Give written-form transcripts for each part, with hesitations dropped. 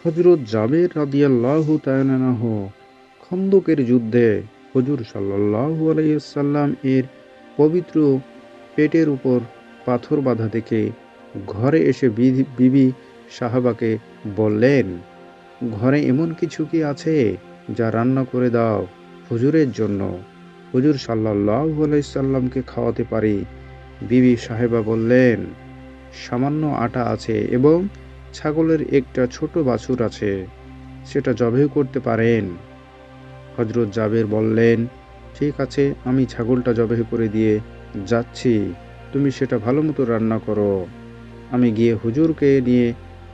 হযরত জাবের রাদিয়াল্লাহু তাআলা আনহু খন্দকের যুদ্ধে হুজুর সাল্লাল্লাহু আলাইহি ওয়াসাল্লাম এর পবিত্র পেটের উপর পাথর বাঁধা দেখে ঘরে এসে বিবি সাহাবাকে বললেন, ঘরে এমন কিছু কি আছে যা রান্না করে দাও হুজুরের জন্য, হুজুর সাল্লাল্লাহু আলাইহি সাল্লামকে খাওয়াতে পারি। বিবি সাহেবা বললেন, সামান্য আটা আছে এবং ছাগলের একটা ছোট বাছুর আছে, সেটা জবাই করতে পারেন। হযরত জাবের বললেন, ঠিক আছে, আমি ছাগলটা জবাই করে দিয়ে যাচ্ছি, তুমি সেটা ভালোমতো রান্না করো, আমি গিয়ে হুজুরকে নিয়ে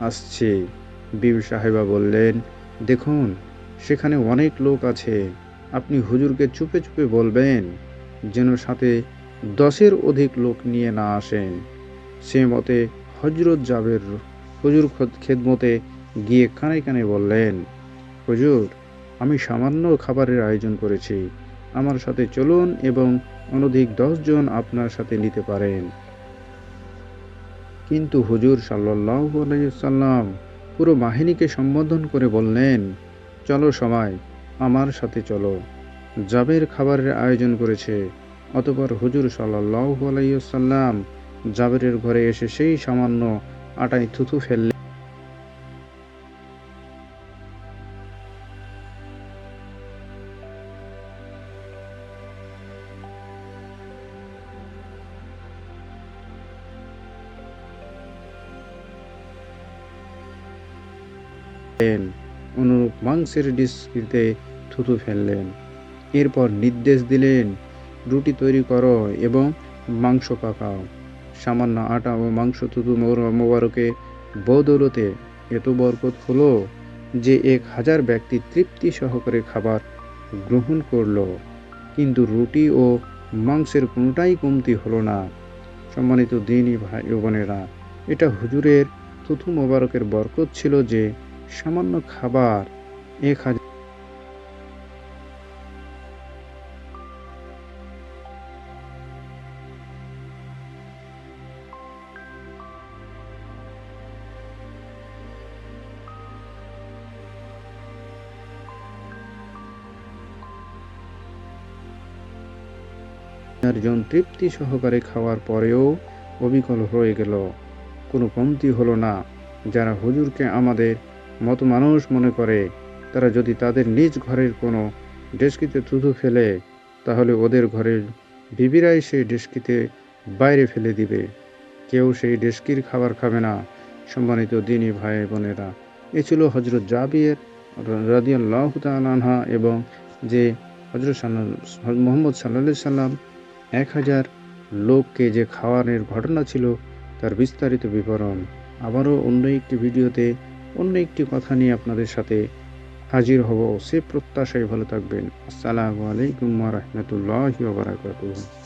আসছি। বিবি সাহেবা বললেন, দেখুন, সেখানে অনেক লোক আছে, আপনি হুজুরকে চুপে চুপে বলবেন যেন সাথে 10-এর অধিক লোক নিয়ে না আসেন। সে মতে হযরত জাবের হুজুর খেদমতে গিয়ে কানে কানে বললেন, হুজুর, আমি সামান্য খাবারের আয়োজন করেছি, আমার সাথে চলুন এবং অনধিক 10 জন আপনার সাথে নিতে পারেন। কিন্তু হুজুর সাল্লাল্লাহু আলাইহি ওয়াসাল্লাম পুরো বাহিনীকে সম্বোধন করে বললেন, চলো সবাই, আমার সাথে চলো, জাবের খাবারের আয়োজন করেছে। অতঃপর হুজুর সাল্লাল্লাহু আলাইহি ওয়াসাল্লাম জাবেরের ঘরে এসে সেই সামান্য আটায় থুথু ফেললেন অনুরূপ মাংসের ডিস্কিতে থুথু ফেললেন। এরপর নির্দেশ দিলেন, রুটি তৈরি করো এবং মাংস পাকাও। সামান্য আটা ও মাংস থুথু মোবারকে বদৌলতে এত বরকত হলো যে 1000 ব্যক্তি তৃপ্তি সহকারে খাবার গ্রহণ করল, কিন্তু রুটি ও মাংসের কোনোটাই কমতি হলো না। সম্মানিত দ্বীনী ভাই ও বোনেরা, এটা হুজুরের থুথু মোবারকের বরকত ছিল যে সামান্য খাবার 1000 জন তৃপ্তি সহকারে খাওয়ার পরেও অবিকল হয়ে গেল, কোনো কমতি হলো না। যারা হুজুরকে আমাদের মতো মানুষ মনে করে, তারা যদি তাদের নিজ ঘরের কোনো ডেস্কিতে থুথু ফেলে, তাহলে ওদের ঘরের বিবিরাই সেই ডেস্কিতে বাইরে ফেলে দিবে, কেউ সেই ডেস্কির খাবার খাবে না। সম্মানিত দ্বীনী ভাই বোনেরা, এ ছিল হযরত জাবির রাদিয়াল্লাহু তাআলা আনহা এবং যে হযরত মুহাম্মদ সাল্লাল্লাহু আলাইহি সাল্লাম 1000 লোককে যে খাওয়ানোর ঘটনা ছিল তার বিস্তারিত বিবরণ। আবারও অন্য একটি ভিডিওতে অন্য একটি কথা নিয়ে আপনাদের সাথে হাজির হব, সে প্রত্যাশায় ভালো থাকবেন। আসসালামু আলাইকুম ওয়া রাহমাতুল্লাহি ওয়া বারাকাতুহু।